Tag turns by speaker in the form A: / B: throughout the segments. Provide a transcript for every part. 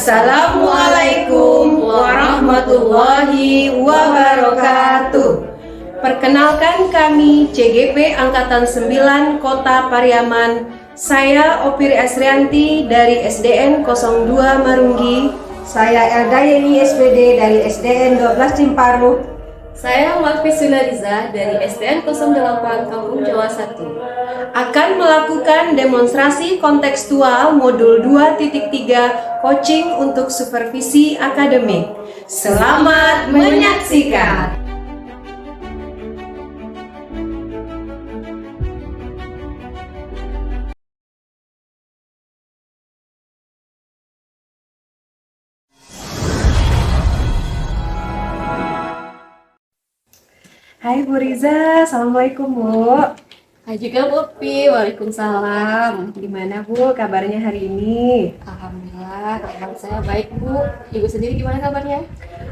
A: Assalamualaikum warahmatullahi wabarakatuh. Perkenalkan kami CGP Angkatan 9 Kota Pariaman. Saya Opiri Asrianti dari SDN 02 Marunggi.
B: Saya Elda Yeni SPD dari SDN 12 Cimparu.
C: Saya Malvi Sunariza dari SDN 08 Kampung Jawa 1.
A: Akan melakukan demonstrasi kontekstual modul 2.3 coaching untuk supervisi akademik. Selamat menyaksikan. Hai Bu Riza, Assalamualaikum Bu.
C: Hai juga Bu Pi, Waalaikumsalam.
A: Gimana Bu kabarnya hari ini?
C: Alhamdulillah, kabar saya baik Bu. Ibu sendiri gimana kabarnya?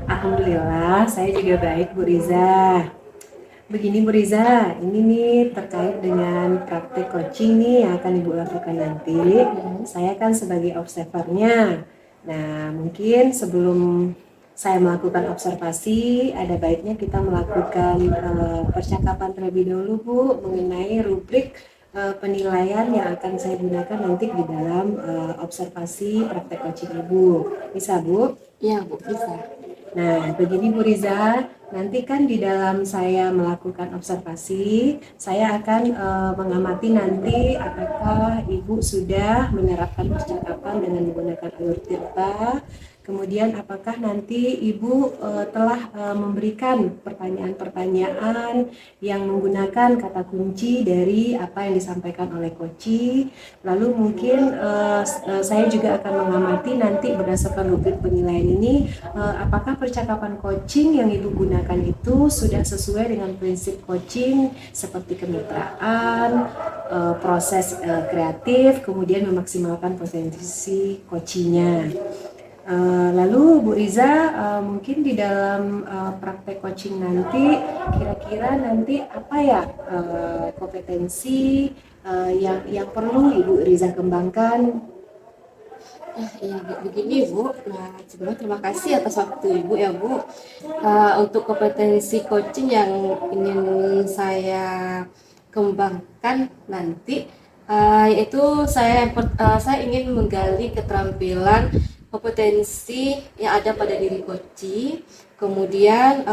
A: Alhamdulillah, saya juga baik Bu Riza. Begini Bu Riza, ini nih terkait dengan praktek coaching nih yang akan Ibu lakukan nanti. Saya kan sebagai observernya. Nah, mungkin sebelum saya melakukan observasi, ada baiknya kita melakukan percakapan terlebih dahulu Bu mengenai rubrik penilaian yang akan saya gunakan nanti di dalam observasi praktek coaching Ibu. Bisa Bu?
C: Iya Bu, bisa.
A: Nah, begini Bu Riza, nanti kan di dalam saya melakukan observasi, saya akan mengamati nanti apakah Ibu sudah menerapkan percakapan dengan menggunakan alur tirta. Kemudian apakah nanti Ibu telah memberikan pertanyaan-pertanyaan yang menggunakan kata kunci dari apa yang disampaikan oleh coach. Lalu mungkin saya juga akan mengamati nanti berdasarkan rubrik penilaian ini apakah percakapan coaching yang Ibu gunakan itu sudah sesuai dengan prinsip coaching seperti kemitraan, proses kreatif, kemudian memaksimalkan potensi coachingnya. Lalu Bu Riza, mungkin di dalam praktek coaching nanti kira-kira nanti apa ya kompetensi yang perlu Ibu Riza kembangkan?
C: Iya Bu, begini Bu. Nah, sebelumnya terima kasih atas waktu Ibu ya Bu. Untuk kompetensi coaching yang ingin saya kembangkan nanti, yaitu saya ingin menggali keterampilan kompetensi yang ada pada diri coach. Kemudian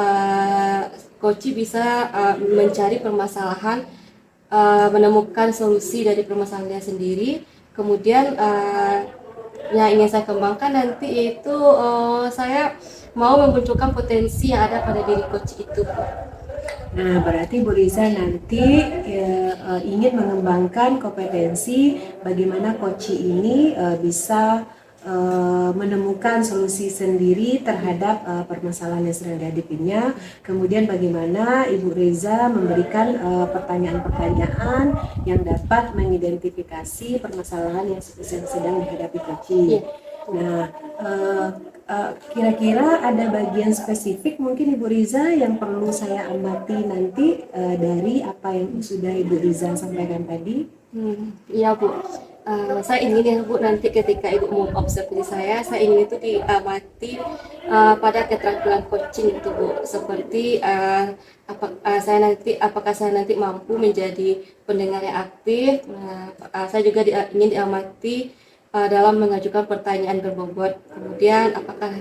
C: coach bisa mencari permasalahan, menemukan solusi dari permasalahannya sendiri. Kemudian yang ingin saya kembangkan nanti itu saya mau memunculkan potensi yang ada pada diri coach itu.
A: Nah, berarti Bu Riza nanti ingin mengembangkan kompetensi bagaimana coach ini bisa menemukan solusi sendiri terhadap permasalahan yang sedang dihadapinya. Kemudian bagaimana Ibu Riza memberikan pertanyaan-pertanyaan yang dapat mengidentifikasi permasalahan yang sedang dihadapi coach. Nah, kira-kira ada bagian spesifik mungkin Ibu Riza yang perlu saya amati nanti dari apa yang sudah Ibu Riza sampaikan tadi?
C: Iya Bu. Saya ingin ya Bu, nanti ketika Ibu mau observasi saya ingin itu diamati pada keterampilan coaching itu Bu, seperti apakah saya nanti mampu menjadi pendengar yang aktif. Saya juga ingin diamati dalam mengajukan pertanyaan berbobot. Kemudian apakah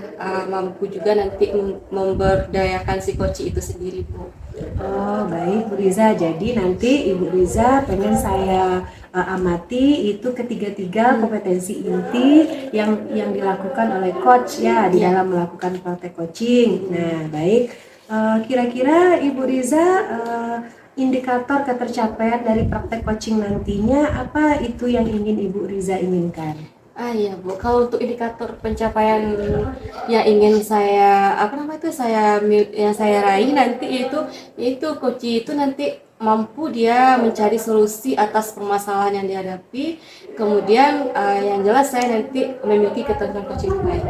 C: mampu juga nanti memberdayakan si coach itu sendiri Bu.
A: Oh baik Bu Riza, jadi nanti Ibu Riza pengen saya amati itu ketiga-tiga kompetensi inti yang dilakukan oleh coach ya di dalam melakukan praktek coaching. Nah baik, kira-kira Ibu Riza indikator ketercapaian dari praktek coaching nantinya apa itu yang ingin Ibu Riza inginkan?
C: Iya Bu, kalau untuk indikator pencapaian yang ingin saya saya raih nanti itu coach itu nanti mampu dia mencari solusi atas permasalahan yang dihadapi. Kemudian yang jelas saya nanti memiliki keterampilan coaching baik.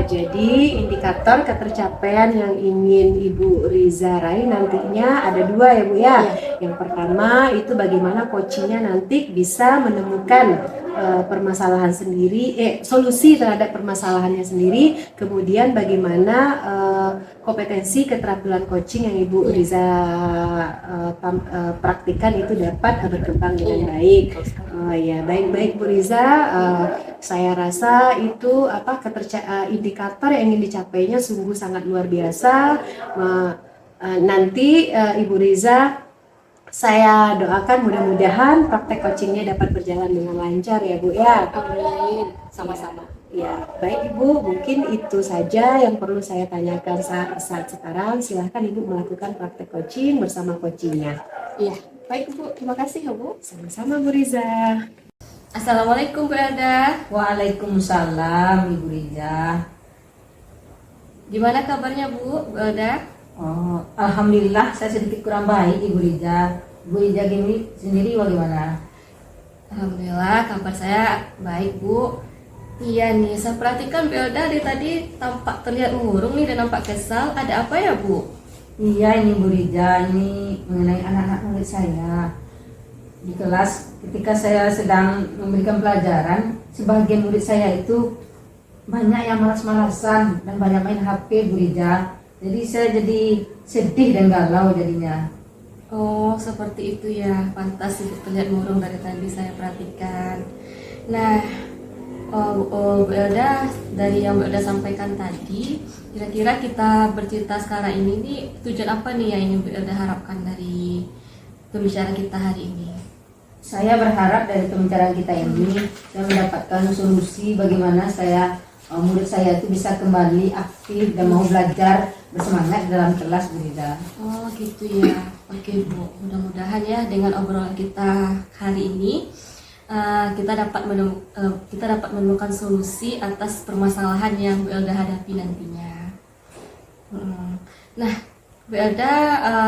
A: Jadi indikator ketercapaian yang ingin Ibu Riza raih nantinya ada dua ya Bu ya. Yang pertama itu bagaimana coachingnya nanti bisa menemukan permasalahan sendiri, solusi terhadap permasalahannya sendiri, kemudian bagaimana kompetensi keterampilan coaching yang Ibu Riza praktikkan itu dapat berkembang dengan baik. Ya, baik-baik Bu Riza, saya rasa itu indikator yang ingin dicapainya sungguh sangat luar biasa. Nanti Ibu Riza, saya doakan mudah-mudahan praktek coachingnya dapat berjalan dengan lancar ya Bu ya.
C: Amin. Sama-sama.
A: Ya, baik Ibu, mungkin itu saja yang perlu saya tanyakan saat sekarang. Silahkan Ibu melakukan praktek coaching bersama coachingnya.
C: Iya, baik Bu. Terima kasih ya Bu.
A: Sama-sama Bu Riza.
C: Assalamualaikum Bu Elda.
B: Waalaikumsalam Ibu Riza.
C: Gimana kabarnya Bu Elda?
B: Oh, alhamdulillah saya sedikit kurang baik Ibu Riza. Ibu Riza sendiri bagaimana?
C: Alhamdulillah kabar saya baik Bu. Iya nih, saya perhatikan Bu Elda dari tadi tampak terlihat murung nih dan nampak kesal. Ada apa ya Bu?
B: Iya ini Bu Riza, ini mengenai anak-anak murid saya. Di kelas ketika saya sedang memberikan pelajaran, sebagian murid saya itu banyak yang malas-malasan dan banyak main HP Bu Riza. Jadi saya jadi sedih dan galau jadinya.
C: Oh, seperti itu ya. Pantas itu terlihat murung dari tadi saya perhatikan. Nah, Bu Elda, dari yang Bu Elda sampaikan tadi, kira-kira kita bercerita sekarang ini nih, tujuan apa nih yang ingin Bu Elda harapkan dari pembicaraan kita hari ini?
B: Saya berharap dari pembicaraan kita ini saya mendapatkan solusi bagaimana murid saya itu bisa kembali aktif dan mau belajar bersemangat dalam kelas Bu Riza.
C: Oh gitu ya. Oke Bu, mudah-mudahan ya dengan obrolan kita hari ini kita dapat menemukan solusi atas permasalahan yang Bu Elda hadapi nantinya. Nah, Bu Elda,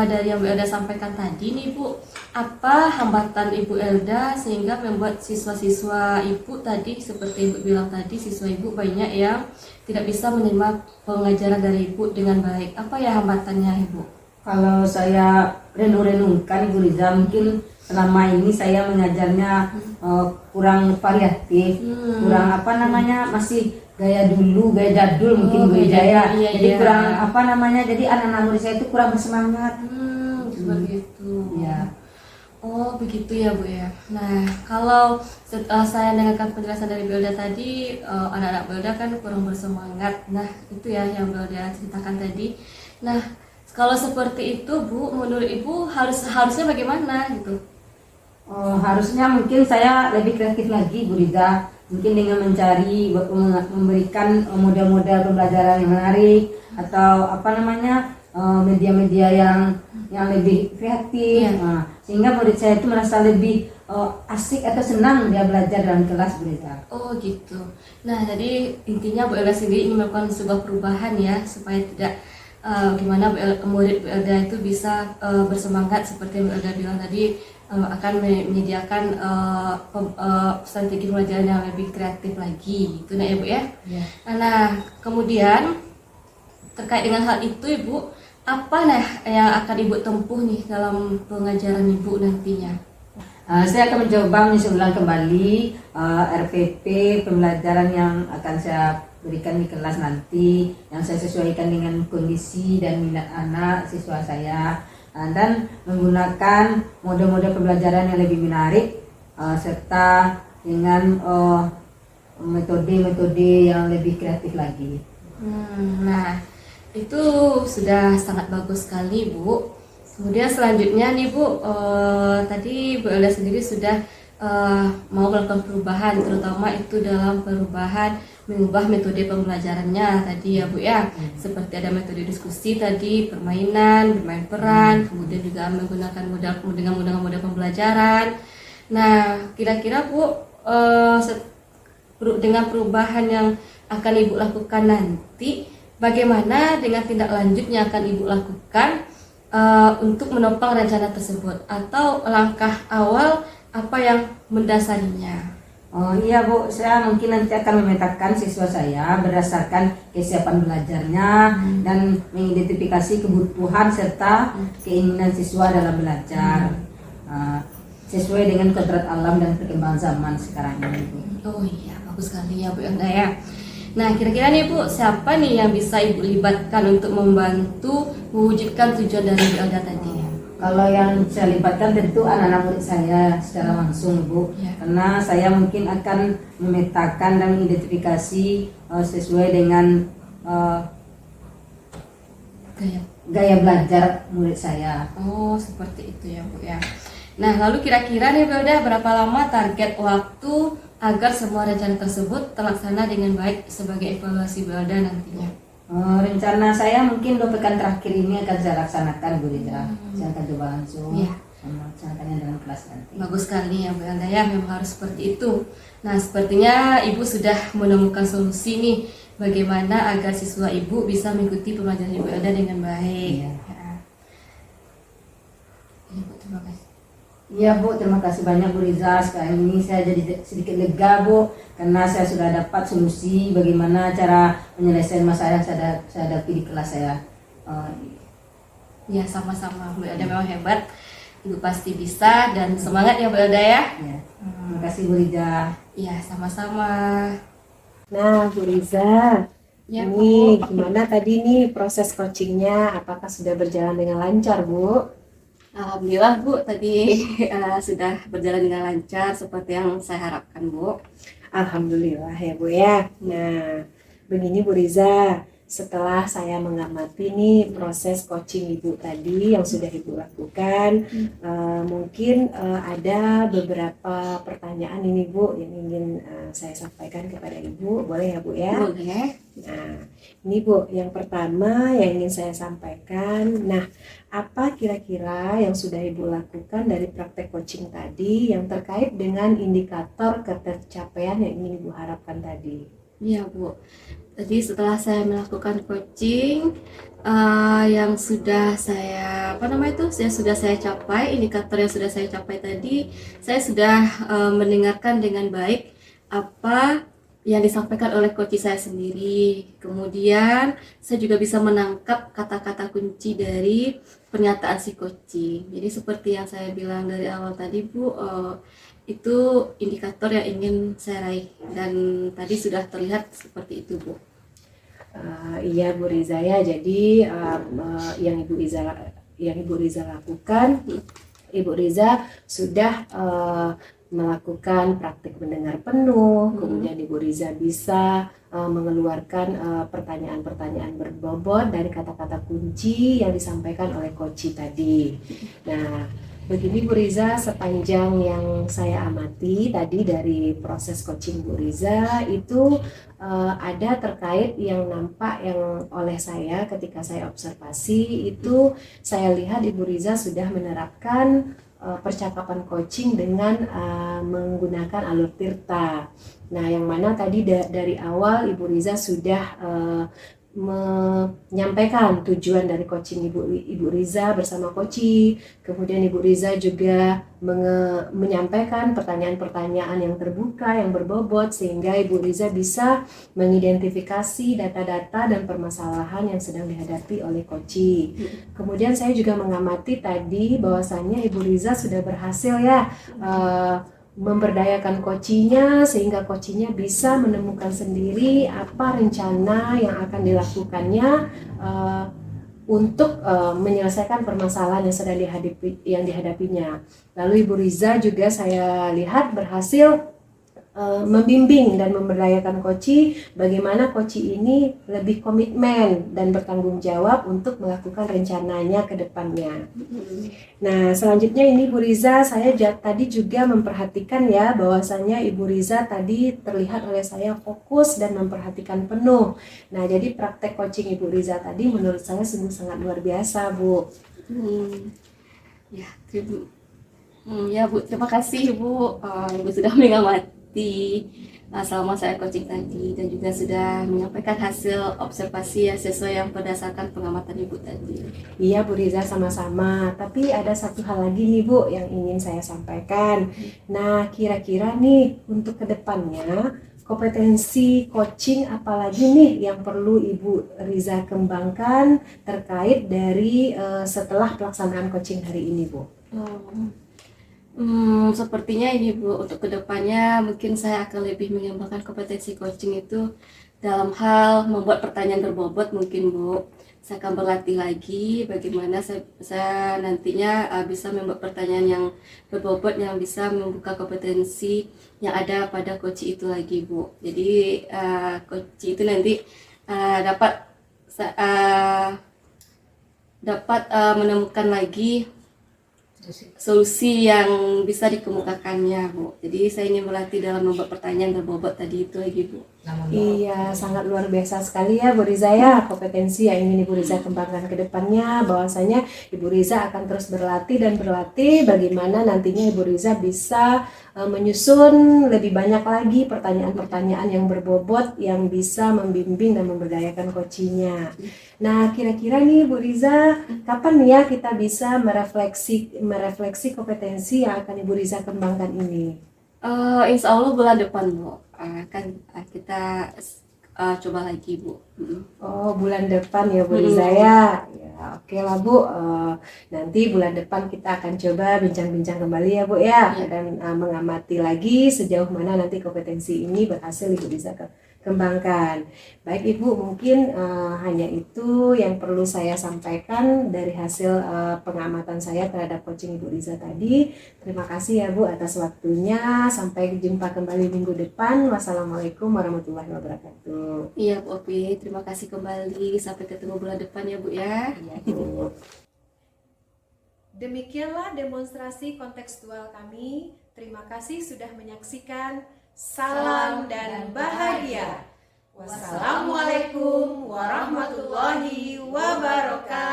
C: dari yang Bu Elda sampaikan tadi nih Bu, apa hambatan Ibu Elda sehingga membuat siswa-siswa Ibu tadi seperti Ibu bilang tadi, siswa Ibu banyak yang tidak bisa menerima pengajaran dari Ibu dengan baik. Apa ya hambatannya Ibu?
B: Kalau saya renung-renungkan Ibu Riza, mungkin selama ini saya mengajarnya kurang variatif, kurang masih gaya jadul mungkin Bu Riza ya. Jadi kurang jadi anak-anak murid saya itu kurang bersemangat.
C: Seperti itu.
B: Ya.
C: Oh begitu ya Bu ya. Nah kalau setelah saya dengarkan penjelasan dari Bu Elda tadi, anak-anak Bu Elda kan kurang bersemangat. Nah itu ya yang Bu Elda ceritakan tadi. Nah kalau seperti itu Bu, menurut Ibu harusnya bagaimana gitu?
B: Harusnya mungkin saya lebih kreatif lagi Bu Riza. Mungkin dengan memberikan model-model pembelajaran yang menarik atau media-media yang lebih kreatif. Sehingga murid saya itu merasa lebih asik atau senang dia belajar dalam kelas Bu Riza.
C: Oh gitu. Nah jadi intinya Bu Elda sendiri ingin melakukan sebuah perubahan ya supaya tidak gimana murid Bu Elda itu bisa bersemangat seperti yang Bu Elda bilang tadi, akan menyediakan strategi pembelajaran yang lebih kreatif lagi gitu nah ya Bu ya. Nah kemudian terkait dengan hal itu Ibu, apa yang akan Ibu tempuh nih dalam pengajaran Ibu nantinya?
B: Saya akan mencoba menyusun ulang kembali RPP pembelajaran yang akan saya berikan di kelas nanti, yang saya sesuaikan dengan kondisi dan minat anak siswa saya, dan menggunakan model-model pembelajaran yang lebih menarik serta dengan metode-metode yang lebih kreatif lagi.
C: Nah itu sudah sangat bagus sekali Bu. Kemudian selanjutnya nih Bu, tadi Bu Elda sendiri sudah mau melakukan perubahan, terutama itu dalam perubahan mengubah metode pembelajarannya tadi ya Bu ya. Seperti ada metode diskusi tadi, permainan, bermain peran, kemudian juga menggunakan model pembelajaran. Nah kira-kira Bu, dengan perubahan yang akan Ibu lakukan nanti, bagaimana dengan tindak lanjut yang akan Ibu lakukan untuk menopang rencana tersebut, atau langkah awal apa yang mendasarinya?
B: Oh iya Bu, saya mungkin nanti akan memetakan siswa saya berdasarkan kesiapan belajarnya dan mengidentifikasi kebutuhan serta keinginan siswa dalam belajar. sesuai dengan kodrat alam dan perkembangan zaman sekarang ini, Bu.
C: Oh iya, bagus sekali ya Bu Elda ya. Nah, kira-kira nih Bu, siapa nih yang bisa Ibu libatkan untuk membantu mewujudkan tujuan dari Bu Elda tadi?
B: Kalau yang saya libatkan tentu anak-anak murid saya secara langsung, Bu.
C: Ya.
B: Karena saya mungkin akan memetakan dan mengidentifikasi sesuai dengan
C: Gaya.
B: gaya belajar murid saya.
C: Oh, seperti itu ya Bu ya. Nah, lalu kira-kira nih Bu Elda, berapa lama target waktu agar semua rencana tersebut terlaksana dengan baik sebagai evaluasi Bu Elda nantinya?
B: Rencana saya mungkin 2 pekan terakhir ini akan saya laksanakan, Bu Rida. Saya akan coba langsung
C: Iya.
B: melaksanakannya dalam kelas nanti.
C: Bagus sekali ya Bu Elda ya, memang harus seperti itu. Nah, sepertinya Ibu sudah menemukan solusi nih bagaimana agar siswa Ibu bisa mengikuti pembelajaran Ibu Elda dengan baik.
B: Iya.
C: Ya. Iya Bu, terima kasih.
B: Iya, Bu, terima kasih banyak, Bu Riza. Sekarang ini saya jadi sedikit lega, Bu, karena saya sudah dapat solusi bagaimana cara menyelesaikan masalah yang saya hadapi di kelas saya.
C: Ya, sama-sama Bu Elda, memang hebat. Ibu pasti bisa dan semangat ya Bu Elda ya.
B: Ya. Terima kasih, Bu Riza.
C: Iya, sama-sama.
A: Nah, Bu Riza,
C: Ya,
A: ini
C: Bu.
A: gimana tadi nih proses coachingnya? Apakah sudah berjalan dengan lancar, Bu?
C: Alhamdulillah Bu, tadi sudah berjalan dengan lancar seperti yang saya harapkan Bu.
A: Alhamdulillah ya Bu ya. Nah, begini Bu Riza, setelah saya mengamati nih proses coaching Ibu tadi yang sudah Ibu lakukan, mungkin ada beberapa pertanyaan ini Bu yang ingin saya sampaikan kepada Ibu, boleh ya Bu ya?
C: Boleh.
A: Nah, ini Bu, yang pertama yang ingin saya sampaikan, nah apa kira-kira yang sudah Ibu lakukan dari praktek coaching tadi yang terkait dengan indikator ketercapaian yang ingin Ibu harapkan tadi?
C: Iya Bu, tadi setelah saya melakukan coaching yang sudah saya sudah saya capai, indikator yang sudah saya capai tadi, saya sudah mendengarkan dengan baik apa yang disampaikan oleh coach saya sendiri. Kemudian saya juga bisa menangkap kata-kata kunci dari pernyataan si coaching. Jadi seperti yang saya bilang dari awal tadi Bu, itu indikator yang ingin saya raih dan tadi sudah terlihat seperti itu Bu.
A: Iya Bu Riza ya, jadi yang Ibu Riza lakukan, Ibu Riza sudah melakukan praktik mendengar penuh, kemudian Ibu Riza bisa mengeluarkan pertanyaan-pertanyaan berbobot dari kata-kata kunci yang disampaikan oleh coach tadi. Nah, begini Bu Riza, sepanjang yang saya amati tadi dari proses coaching Bu Riza itu ada terkait yang nampak yang oleh saya ketika saya observasi itu saya lihat Ibu Riza sudah menerapkan percakapan coaching dengan menggunakan alur tirta. Nah, yang mana tadi dari awal Ibu Riza sudah menyampaikan tujuan dari coaching Ibu Riza bersama coach. Kemudian Ibu Riza juga menyampaikan pertanyaan-pertanyaan yang terbuka, yang berbobot, sehingga Ibu Riza bisa mengidentifikasi data-data dan permasalahan yang sedang dihadapi oleh coach. Kemudian saya juga mengamati tadi bahwasannya Ibu Riza sudah berhasil ya memberdayakan coachnya sehingga coachnya bisa menemukan sendiri apa rencana yang akan dilakukannya untuk menyelesaikan permasalahan yang sedang dihadapinya. Lalu Ibu Riza juga saya lihat berhasil membimbing dan memberdayakan coach bagaimana coach ini lebih komitmen dan bertanggung jawab untuk melakukan rencananya ke depannya. Nah, selanjutnya ini Bu Riza, saya tadi juga memperhatikan ya bahwasannya Ibu Riza tadi terlihat oleh saya fokus dan memperhatikan penuh. Nah, jadi praktek coaching Ibu Riza tadi menurut saya sungguh sangat luar biasa, Bu.
C: Ya Bu, terima kasih Bu. Ibu sudah mengamati selama saya coaching tadi dan juga sudah menyampaikan hasil observasi yang sesuai yang berdasarkan pengamatan Ibu tadi.
A: Iya Bu Riza, sama-sama. Tapi ada satu hal lagi nih Bu yang ingin saya sampaikan. Nah, kira-kira nih untuk kedepannya kompetensi coaching apalagi nih yang perlu Ibu Riza kembangkan terkait dari setelah pelaksanaan coaching hari ini Bu?
C: Sepertinya ini Bu, untuk kedepannya mungkin saya akan lebih mengembangkan kompetensi coaching itu dalam hal membuat pertanyaan berbobot mungkin Bu. Saya akan berlatih lagi bagaimana saya nantinya bisa membuat pertanyaan yang berbobot yang bisa membuka kompetensi yang ada pada coach itu lagi Bu. Jadi coach itu nanti dapat menemukan lagi solusi yang bisa dikemukakannya Bu. Jadi saya ingin berlatih dalam membuat pertanyaan berbobot tadi itu lagi Bu.
A: Iya, sangat luar biasa sekali ya Bu Riza ya, kompetensi yang ingin Ibu Riza kembangkan ke depannya, bahwasanya Ibu Riza akan terus berlatih dan berlatih bagaimana nantinya Ibu Riza bisa menyusun lebih banyak lagi pertanyaan-pertanyaan yang berbobot yang bisa membimbing dan memberdayakan coachingnya. Nah, kira-kira nih Bu Riza, kapan nih ya kita bisa merefleksi kompetensi yang akan Ibu Riza kembangkan ini?
C: Insya Allah bulan depan Bu, akan kita coba lagi Bu.
A: Oh, bulan depan ya Bu Riza ya. Ya, oke lah Bu. Nanti bulan depan kita akan coba bincang-bincang kembali ya Bu ya,
C: Iya.
A: dan mengamati lagi sejauh mana nanti kompetensi ini berhasil Ibu Riza kembangkan. Baik Ibu, mungkin hanya itu yang perlu saya sampaikan dari hasil pengamatan saya terhadap coaching Ibu Riza tadi. Terima kasih ya Bu atas waktunya. Sampai jumpa kembali minggu depan. Wassalamualaikum warahmatullahi wabarakatuh.
C: Iya Bu Opi, terima kasih kembali. Sampai ketemu bulan depan ya Bu ya.
A: Iya, Bu. Demikianlah demonstrasi kontekstual kami. Terima kasih sudah menyaksikan. Salam dan bahagia. Wassalamualaikum warahmatullahi wabarakatuh.